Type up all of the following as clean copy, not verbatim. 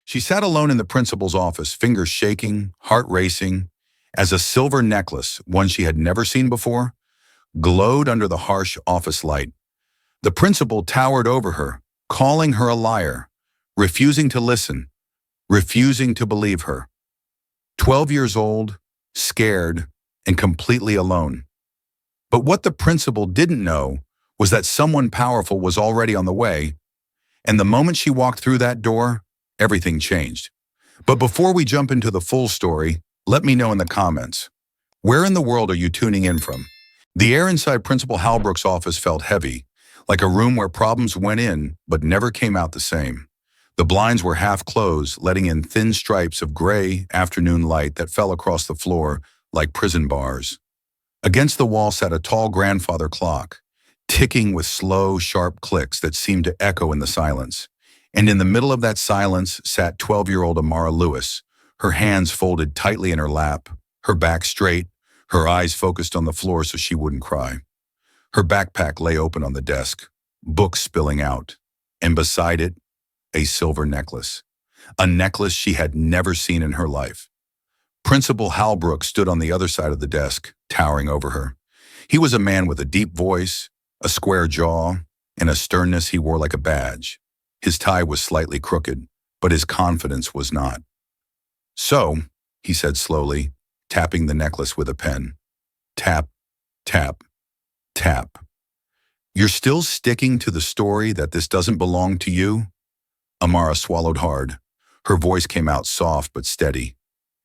She sat alone in the principal's office, fingers shaking, heart racing, as a silver necklace, one she had never seen before, glowed under the harsh office light. The principal towered over her, calling her a liar, refusing to listen, refusing to believe her. 12 years old, scared, and completely alone. But what the principal didn't know was that someone powerful was already on the way, and the moment she walked through that door, everything changed. But before we jump into the full story, let me know in the comments. Where in the world are you tuning in from? The air inside Principal Halbrook's office felt heavy, like a room where problems went in but never came out the same. The blinds were half closed, letting in thin stripes of gray afternoon light that fell across the floor like prison bars. Against the wall sat a tall grandfather clock, ticking with slow, sharp clicks that seemed to echo in the silence. And in the middle of that silence sat 12-year-old Amara Lewis, her hands folded tightly in her lap, her back straight, her eyes focused on the floor so she wouldn't cry. Her backpack lay open on the desk, books spilling out, and beside it, a silver necklace. A necklace she had never seen in her life. Principal Halbrook stood on the other side of the desk, towering over her. He was a man with a deep voice, a square jaw, and a sternness he wore like a badge. His tie was slightly crooked, but his confidence was not. "So," he said slowly, tapping the necklace with a pen. Tap, tap, tap. "You're still sticking to the story that this doesn't belong to you?" Amara swallowed hard. Her voice came out soft but steady.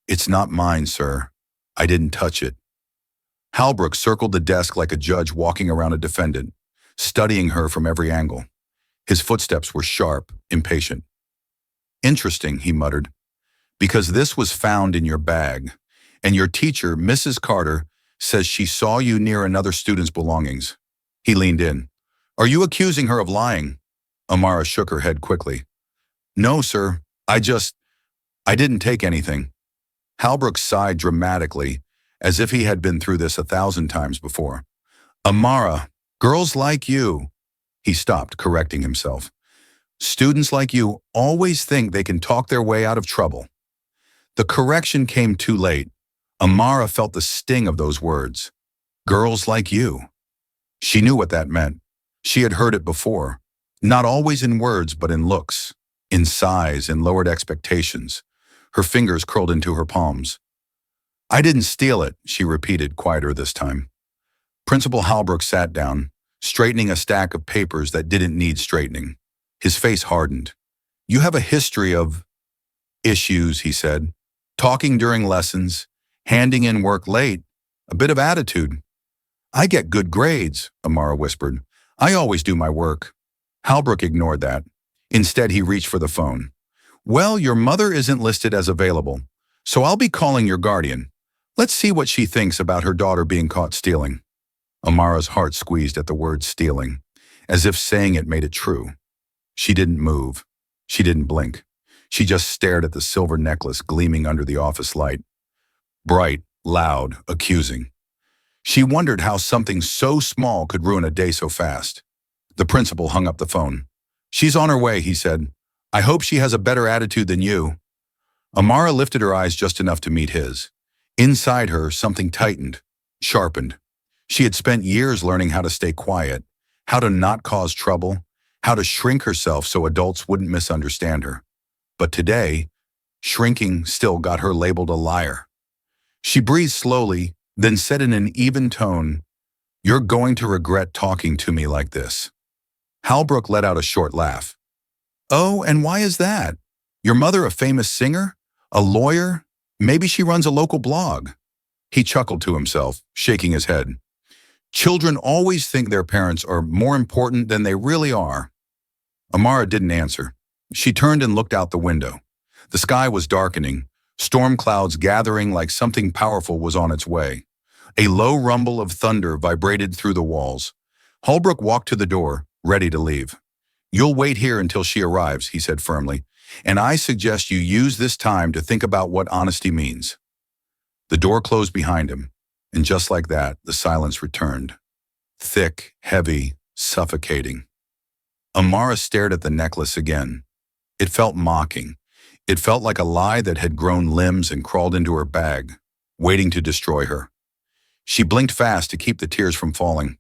"It's not mine, sir. I didn't touch it." Halbrook circled the desk like a judge walking around a defendant, studying her from every angle. His footsteps were sharp, impatient. "Interesting," he muttered, "because this was found in your bag, and your teacher, Mrs. Carter, says she saw you near another student's belongings." He leaned in. "Are you accusing her of lying?" Amara shook her head quickly. "No, sir. I didn't take anything." Halbrook sighed dramatically, as if he had been through this 1,000 times before. "Amara, girls like you—" He stopped, correcting himself. "Students like you always think they can talk their way out of trouble." The correction came too late. Amara felt the sting of those words. Girls like you. She knew what that meant. She had heard it before, not always in words but in looks, in sighs and lowered expectations. Her fingers curled into her palms. "I didn't steal it," she repeated, quieter this time. Principal Halbrook sat down, straightening a stack of papers that didn't need straightening. His face hardened. "You have a history of issues," he said. "Talking during lessons, handing in work late, a bit of attitude." "I get good grades," Amara whispered. "I always do my work." Halbrook ignored that. Instead, he reached for the phone. "Well, your mother isn't listed as available, so I'll be calling your guardian. Let's see what she thinks about her daughter being caught stealing." Amara's heart squeezed at the word stealing, as if saying it made it true. She didn't move. She didn't blink. She just stared at the silver necklace gleaming under the office light. Bright, loud, accusing. She wondered how something so small could ruin a day so fast. The principal hung up the phone. "She's on her way," he said. "I hope she has a better attitude than you." Amara lifted her eyes just enough to meet his. Inside her, something tightened, sharpened. She had spent years learning how to stay quiet, how to not cause trouble, how to shrink herself so adults wouldn't misunderstand her. But today, shrinking still got her labeled a liar. She breathed slowly, then said in an even tone, "You're going to regret talking to me like this." Halbrook let out a short laugh. "Oh, and why is that? Your mother a famous singer? A lawyer? Maybe she runs a local blog." He chuckled to himself, shaking his head. "Children always think their parents are more important than they really are." Amara didn't answer. She turned and looked out the window. The sky was darkening, storm clouds gathering like something powerful was on its way. A low rumble of thunder vibrated through the walls. Halbrook walked to the door, ready to leave. "You'll wait here until she arrives," he said firmly, "and I suggest you use this time to think about what honesty means." The door closed behind him, and just like that, the silence returned. Thick, heavy, suffocating. Amara stared at the necklace again. It felt mocking. It felt like a lie that had grown limbs and crawled into her bag, waiting to destroy her. She blinked fast to keep the tears from falling.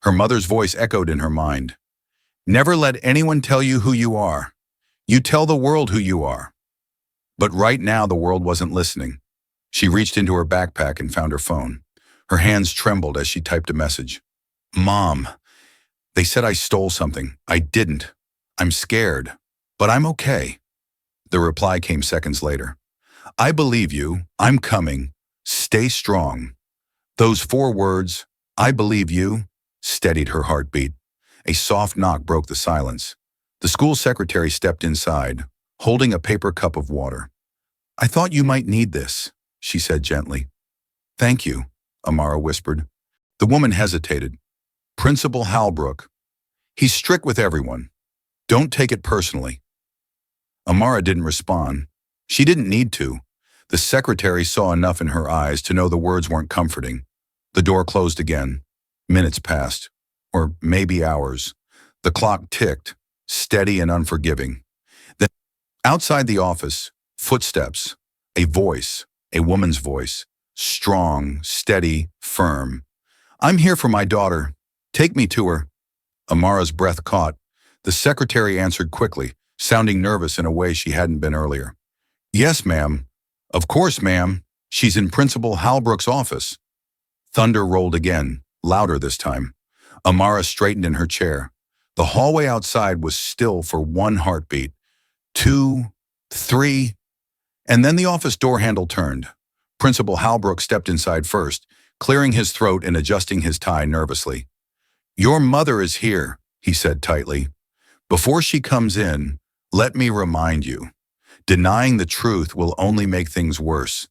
Her mother's voice echoed in her mind. Never let anyone tell you who you are. You tell the world who you are. But right now the world wasn't listening. She reached into her backpack and found her phone. Her hands trembled as she typed a message. Mom, they said I stole something. I didn't. I'm scared, but I'm okay. The reply came seconds later. I believe you. I'm coming. Stay strong. Those 4 words, I believe you, steadied her heartbeat. A soft knock broke the silence. The school secretary stepped inside, holding a paper cup of water. I thought you might need this, she said gently. Thank you, Amara whispered. The woman hesitated. Principal Halbrook. He's strict with everyone. Don't take it personally. Amara didn't respond. She didn't need to. The secretary saw enough in her eyes to know the words weren't comforting. The door closed again. Minutes passed, or maybe hours. The clock ticked, steady and unforgiving. Then, outside the office, footsteps, a voice, a woman's voice, strong, steady, firm. I'm here for my daughter. Take me to her. Amara's breath caught. The secretary answered quickly, sounding nervous in a way she hadn't been earlier. Yes, ma'am. Of course, ma'am. She's in Principal Halbrook's office. Thunder rolled again, louder this time. Amara straightened in her chair. The hallway outside was still for 1 heartbeat, 2, 3, and then the office door handle turned. Principal Halbrook stepped inside first, clearing his throat and adjusting his tie nervously. Your mother is here, he said tightly. Before she comes in, let me remind you, denying the truth will only make things worse.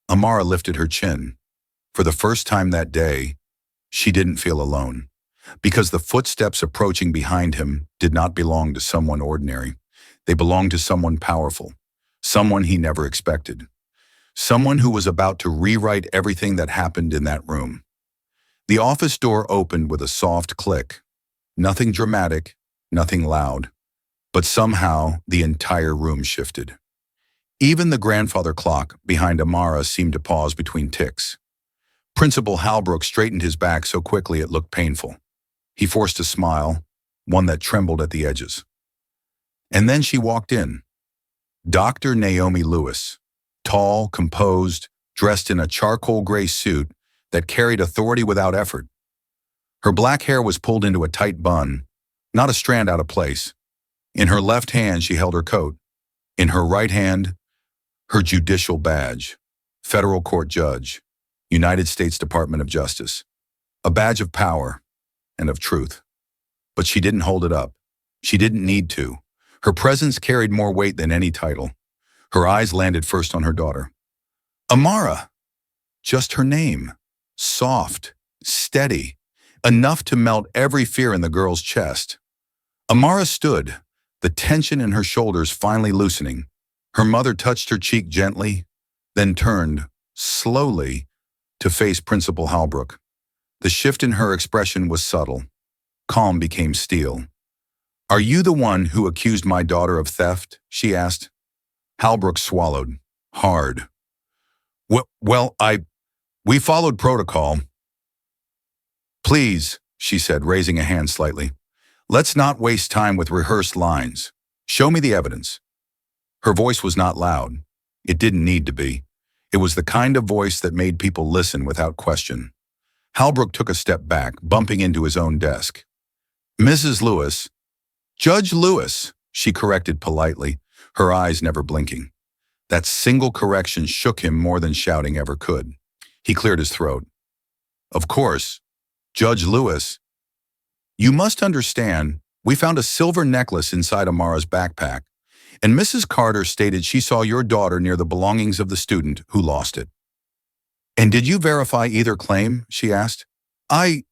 Amara lifted her chin. For the first time that day, she didn't feel alone, because the footsteps approaching behind him did not belong to someone ordinary. They belonged to someone powerful, someone he never expected, someone who was about to rewrite everything that happened in that room. The office door opened with a soft click. Nothing dramatic, nothing loud, but somehow the entire room shifted. Even the grandfather clock behind Amara seemed to pause between ticks. Principal Halbrook straightened his back so quickly it looked painful. He forced a smile, one that trembled at the edges. And then she walked in. Dr. Naomi Lewis, tall, composed, dressed in a charcoal gray suit that carried authority without effort. Her black hair was pulled into a tight bun, not a strand out of place. In her left hand, she held her coat. In her right hand, her judicial badge, federal court judge, United States Department of Justice, a badge of power and of truth. But she didn't hold it up. She didn't need to. Her presence carried more weight than any title. Her eyes landed first on her daughter. Amara, just her name, soft, steady, enough to melt every fear in the girl's chest. Amara stood, the tension in her shoulders finally loosening. Her mother touched her cheek gently, then turned, slowly, to face Principal Halbrook. The shift in her expression was subtle. Calm became steel. Are you the one who accused my daughter of theft? She asked. Halbrook swallowed, hard. We followed protocol. Please, she said, raising a hand slightly. Let's not waste time with rehearsed lines. Show me the evidence. Her voice was not loud. It didn't need to be. It was the kind of voice that made people listen without question. Halbrook took a step back, bumping into his own desk. Mrs. Lewis. Judge Lewis, she corrected politely, her eyes never blinking. That single correction shook him more than shouting ever could. He cleared his throat. Of course, Judge Lewis. You must understand, we found a silver necklace inside Amara's backpack, and Mrs. Carter stated she saw your daughter near the belongings of the student who lost it. And did you verify either claim? She asked. I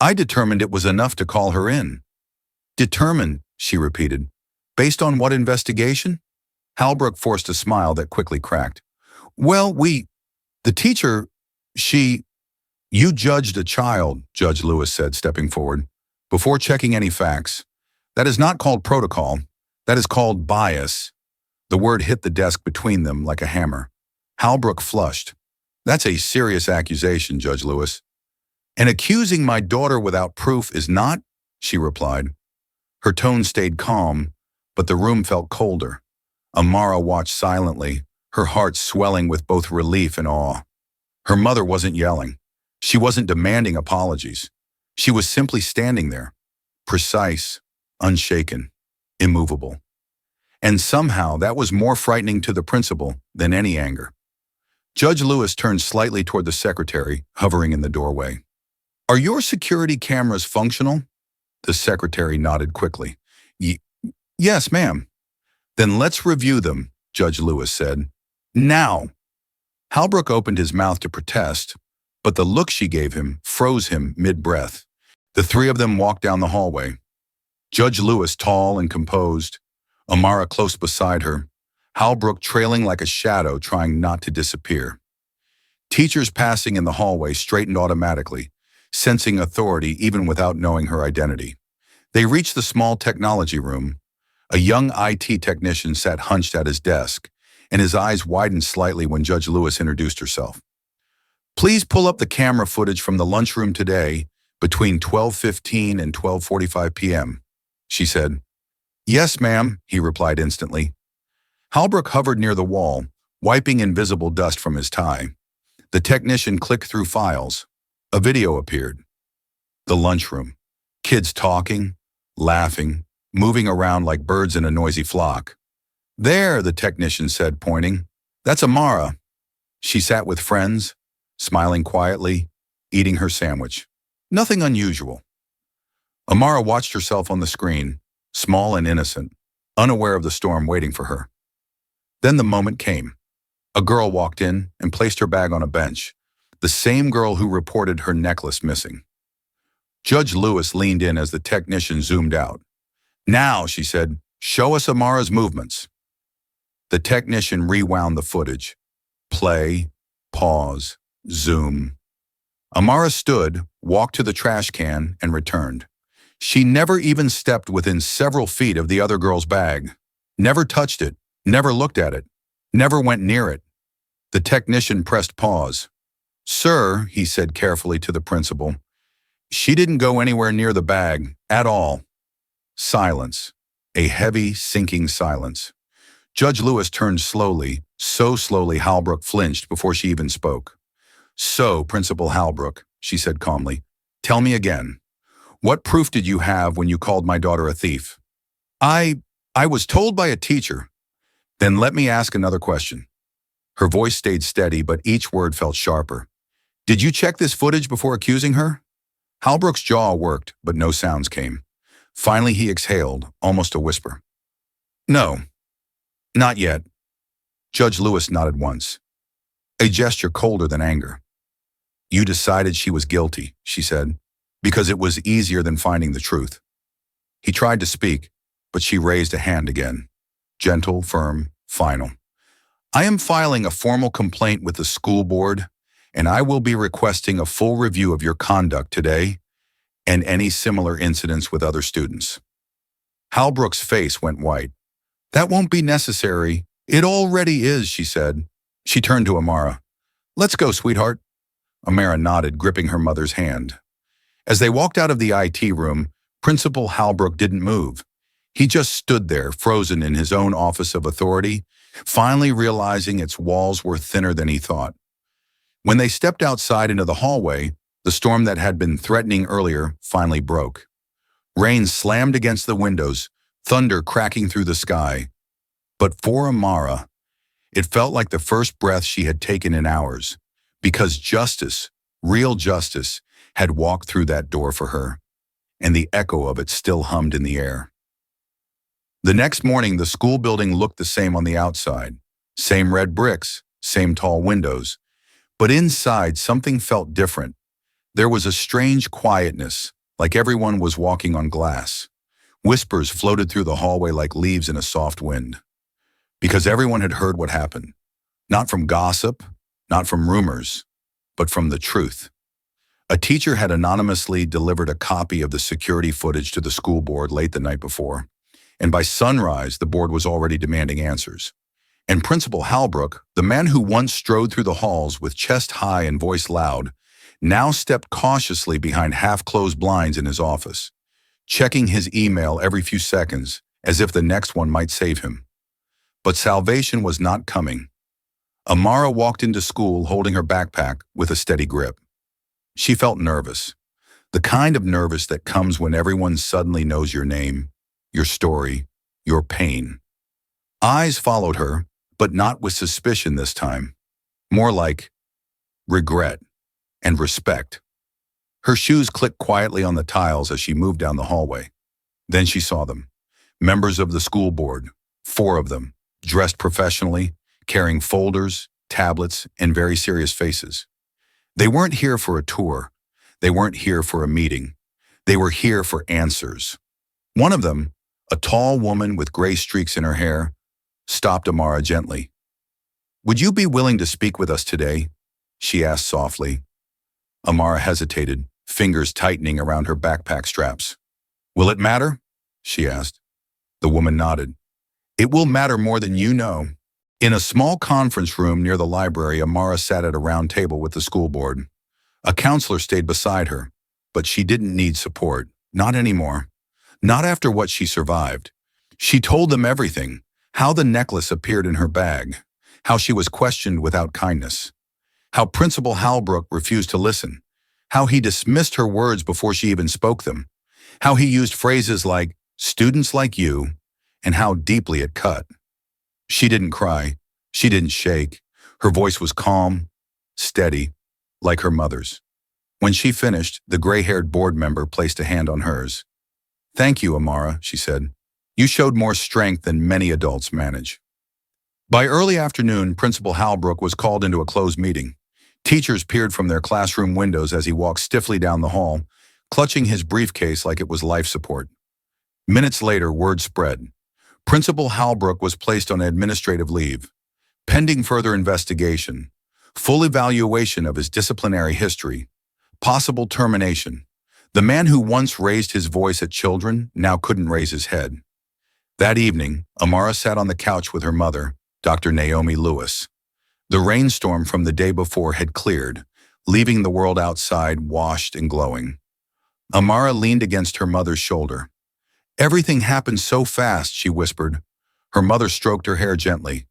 determined it was enough to call her in. Determined, she repeated. Based on what investigation? Halbrook forced a smile that quickly cracked. Well, the teacher, you judged a child, Judge Lewis said, stepping forward, before checking any facts. That is not called protocol. That is called bias. The word hit the desk between them like a hammer. Halbrook flushed. "That's a serious accusation, Judge Lewis." "And accusing my daughter without proof is not," she replied. Her tone stayed calm, but the room felt colder. Amara watched silently, her heart swelling with both relief and awe. Her mother wasn't yelling. She wasn't demanding apologies. She was simply standing there, precise, unshaken, immovable. And somehow that was more frightening to the principal than any anger. Judge Lewis turned slightly toward the secretary, hovering in the doorway. "Are your security cameras functional?" The secretary nodded quickly. Yes, ma'am." "Then let's review them," Judge Lewis said. "Now." Halbrook opened his mouth to protest, but the look she gave him froze him mid-breath. The three of them walked down the hallway. Judge Lewis tall and composed, Amara close beside her, Halbrook trailing like a shadow trying not to disappear. Teachers passing in the hallway straightened automatically, sensing authority even without knowing her identity. They reached the small technology room. A young IT technician sat hunched at his desk, and his eyes widened slightly when Judge Lewis introduced herself. "Please pull up the camera footage from the lunchroom today between 12:15 and 12:45 p.m., she said. "Yes, ma'am," he replied instantly. Halbrook hovered near the wall, wiping invisible dust from his tie. The technician clicked through files. A video appeared. The lunchroom. Kids talking, laughing, moving around like birds in a noisy flock. "There," the technician said, pointing. "That's Amara." She sat with friends, smiling quietly, eating her sandwich. Nothing unusual. Amara watched herself on the screen, small and innocent, unaware of the storm waiting for her. Then the moment came. A girl walked in and placed her bag on a bench, the same girl who reported her necklace missing. Judge Lewis leaned in as the technician zoomed out. "Now," she said, "show us Amara's movements." The technician rewound the footage. Play, pause, zoom. Amara stood, walked to the trash can, and returned. She never even stepped within several feet of the other girl's bag. Never touched it, never looked at it, never went near it. The technician pressed pause. "Sir," he said carefully to the principal, "she didn't go anywhere near the bag, at all." Silence. A heavy, sinking silence. Judge Lewis turned slowly, so slowly Halbrook flinched before she even spoke. "So, Principal Halbrook," she said calmly, "tell me again. What proof did you have when you called my daughter a thief?" I was told by a teacher." "Then let me ask another question." Her voice stayed steady, but each word felt sharper. "Did you check this footage before accusing her?" Halbrook's jaw worked, but no sounds came. Finally, he exhaled, almost a whisper. "No, not yet." Judge Lewis nodded once, a gesture colder than anger. "You decided she was guilty," she said, "because it was easier than finding the truth." He tried to speak, but she raised a hand again. Gentle, firm, final. "I am filing a formal complaint with the school board, and I will be requesting a full review of your conduct today and any similar incidents with other students." Halbrook's face went white. "That won't be necessary. It already is," she said. She turned to Amara. "Let's go, sweetheart." Amara nodded, gripping her mother's hand. As they walked out of the IT room, Principal Halbrook didn't move. He just stood there, frozen in his own office of authority, finally realizing its walls were thinner than he thought. When they stepped outside into the hallway, the storm that had been threatening earlier finally broke. Rain slammed against the windows, thunder cracking through the sky. But for Amara, it felt like the first breath she had taken in hours, because justice, real justice, had walked through that door for her, and the echo of it still hummed in the air. The next morning, the school building looked the same on the outside. Same red bricks, same tall windows. But inside, something felt different. There was a strange quietness, like everyone was walking on glass. Whispers floated through the hallway like leaves in a soft wind. Because everyone had heard what happened. Not from gossip, not from rumors, but from the truth. A teacher had anonymously delivered a copy of the security footage to the school board late the night before, and by sunrise, the board was already demanding answers. And Principal Halbrook, the man who once strode through the halls with chest high and voice loud, now stepped cautiously behind half-closed blinds in his office, checking his email every few seconds as if the next one might save him. But salvation was not coming. Amara walked into school holding her backpack with a steady grip. She felt nervous, the kind of nervous that comes when everyone suddenly knows your name, your story, your pain. Eyes followed her, but not with suspicion this time. More like regret and respect. Her shoes clicked quietly on the tiles as she moved down the hallway. Then she saw them. Members of the school board, 4 of them, dressed professionally, carrying folders, tablets, and very serious faces. They weren't here for a tour. They weren't here for a meeting. They were here for answers. One of them, a tall woman with gray streaks in her hair, stopped Amara gently. "Would you be willing to speak with us today?" she asked softly. Amara hesitated, fingers tightening around her backpack straps. "Will it matter?" she asked. The woman nodded. "It will matter more than you know." In a small conference room near the library, Amara sat at a round table with the school board. A counselor stayed beside her, but she didn't need support. Not anymore. Not after what she survived. She told them everything. How the necklace appeared in her bag. How she was questioned without kindness. How Principal Halbrook refused to listen. How he dismissed her words before she even spoke them. How he used phrases like, "students like you," and how deeply it cut. She didn't cry. She didn't shake. Her voice was calm, steady, like her mother's. When she finished, the gray-haired board member placed a hand on hers. "Thank you, Amara," she said. "You showed more strength than many adults manage." By early afternoon, Principal Halbrook was called into a closed meeting. Teachers peered from their classroom windows as he walked stiffly down the hall, clutching his briefcase like it was life support. Minutes later, word spread. Principal Halbrook was placed on administrative leave, pending further investigation, full evaluation of his disciplinary history, possible termination. The man who once raised his voice at children now couldn't raise his head. That evening, Amara sat on the couch with her mother, Dr. Naomi Lewis. The rainstorm from the day before had cleared, leaving the world outside washed and glowing. Amara leaned against her mother's shoulder. "Everything happened so fast," she whispered. Her mother stroked her hair gently.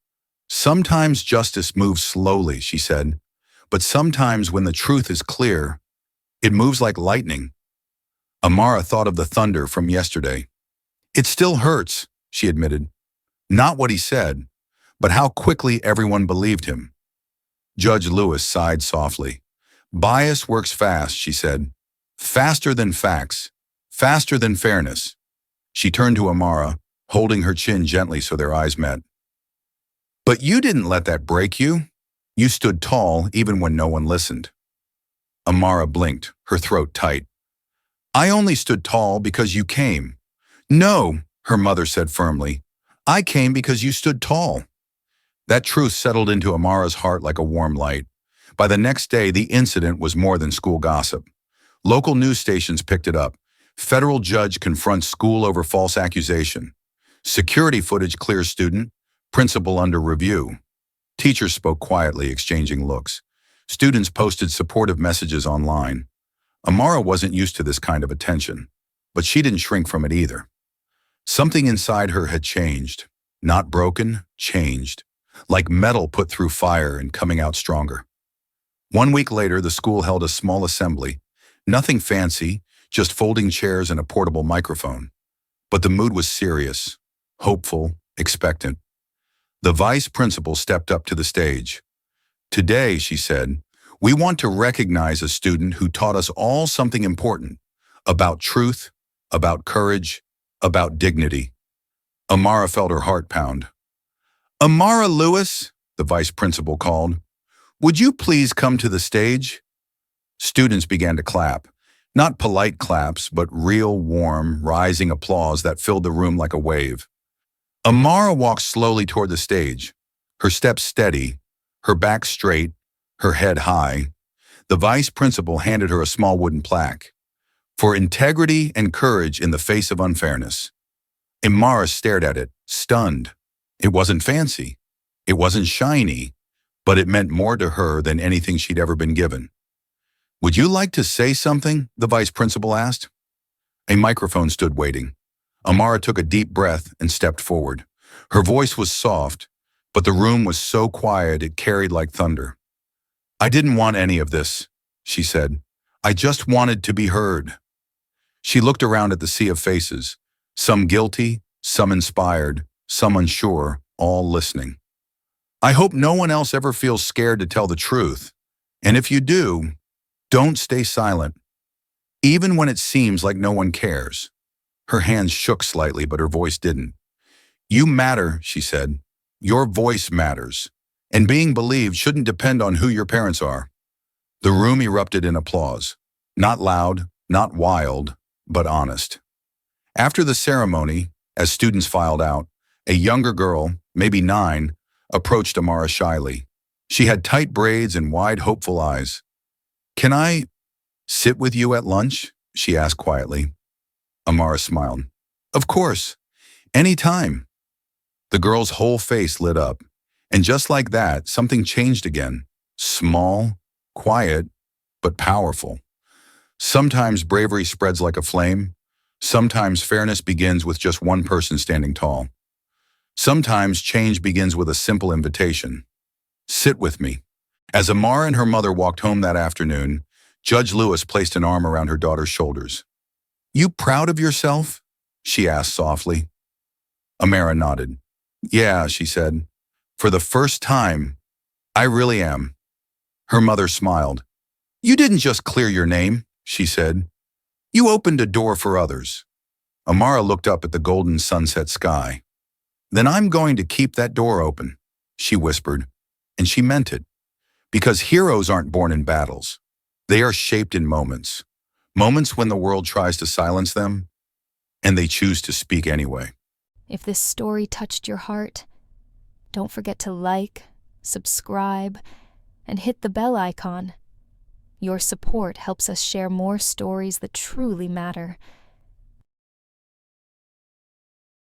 "Sometimes justice moves slowly," she said, "but sometimes when the truth is clear, it moves like lightning." Amara thought of the thunder from yesterday. "It still hurts," she admitted. Not what he said, but how quickly everyone believed him. Judge Lewis sighed softly. "Bias works fast," she said. "Faster than facts. Faster than fairness." She turned to Amara, holding her chin gently so their eyes met. "But you didn't let that break you. You stood tall even when no one listened." Amara blinked, her throat tight. "I only stood tall because you came." "No," her mother said firmly. "I came because you stood tall." That truth settled into Amara's heart like a warm light. By the next day, the incident was more than school gossip. Local news stations picked it up. Federal judge confronts school over false accusation. Security footage clears student. Principal under review. Teachers spoke quietly, exchanging looks. Students posted supportive messages online. Amara wasn't used to this kind of attention, but she didn't shrink from it either. Something inside her had changed. Not broken, changed. Like metal put through fire and coming out stronger. 1 week later, the school held a small assembly. Nothing fancy, just folding chairs and a portable microphone. But the mood was serious, hopeful, expectant. The vice principal stepped up to the stage. "Today," she said, "we want to recognize a student who taught us all something important about truth, about courage, about dignity." Amara felt her heart pound. "Amara Lewis," the vice principal called, "would you please come to the stage?" Students began to clap. Not polite claps, but real, warm, rising applause that filled the room like a wave. Amara walked slowly toward the stage, her steps steady, her back straight, her head high. The vice principal handed her a small wooden plaque. "For integrity and courage in the face of unfairness." Amara stared at it, stunned. It wasn't fancy. It wasn't shiny, but it meant more to her than anything she'd ever been given. "Would you like to say something?" the vice principal asked. A microphone stood waiting. Amara took a deep breath and stepped forward. Her voice was soft, but the room was so quiet it carried like thunder. "I didn't want any of this," she said. "I just wanted to be heard." She looked around at the sea of faces, some guilty, some inspired, some unsure, all listening. "I hope no one else ever feels scared to tell the truth. And if you do, don't stay silent, even when it seems like no one cares." Her hands shook slightly, but her voice didn't. "You matter," she said. "Your voice matters. And being believed shouldn't depend on who your parents are." The room erupted in applause. Not loud, not wild, but honest. After the ceremony, as students filed out, a younger girl, maybe 9, approached Amara shyly. She had tight braids and wide, hopeful eyes. "Can I sit with you at lunch?" she asked quietly. Amara smiled. "Of course. Any time." The girl's whole face lit up, and just like that, something changed again. Small, quiet, but powerful. Sometimes bravery spreads like a flame. Sometimes fairness begins with just one person standing tall. Sometimes change begins with a simple invitation. "Sit with me." As Amara and her mother walked home that afternoon, Judge Lewis placed an arm around her daughter's shoulders. "You proud of yourself?" she asked softly. Amara nodded. "Yeah," she said. "For the first time, I really am." Her mother smiled. "You didn't just clear your name," she said. "You opened a door for others." Amara looked up at the golden sunset sky. "Then I'm going to keep that door open," she whispered, and she meant it. Because heroes aren't born in battles. They are shaped in moments. Moments when the world tries to silence them, and they choose to speak anyway. If this story touched your heart, don't forget to like, subscribe, and hit the bell icon. Your support helps us share more stories that truly matter.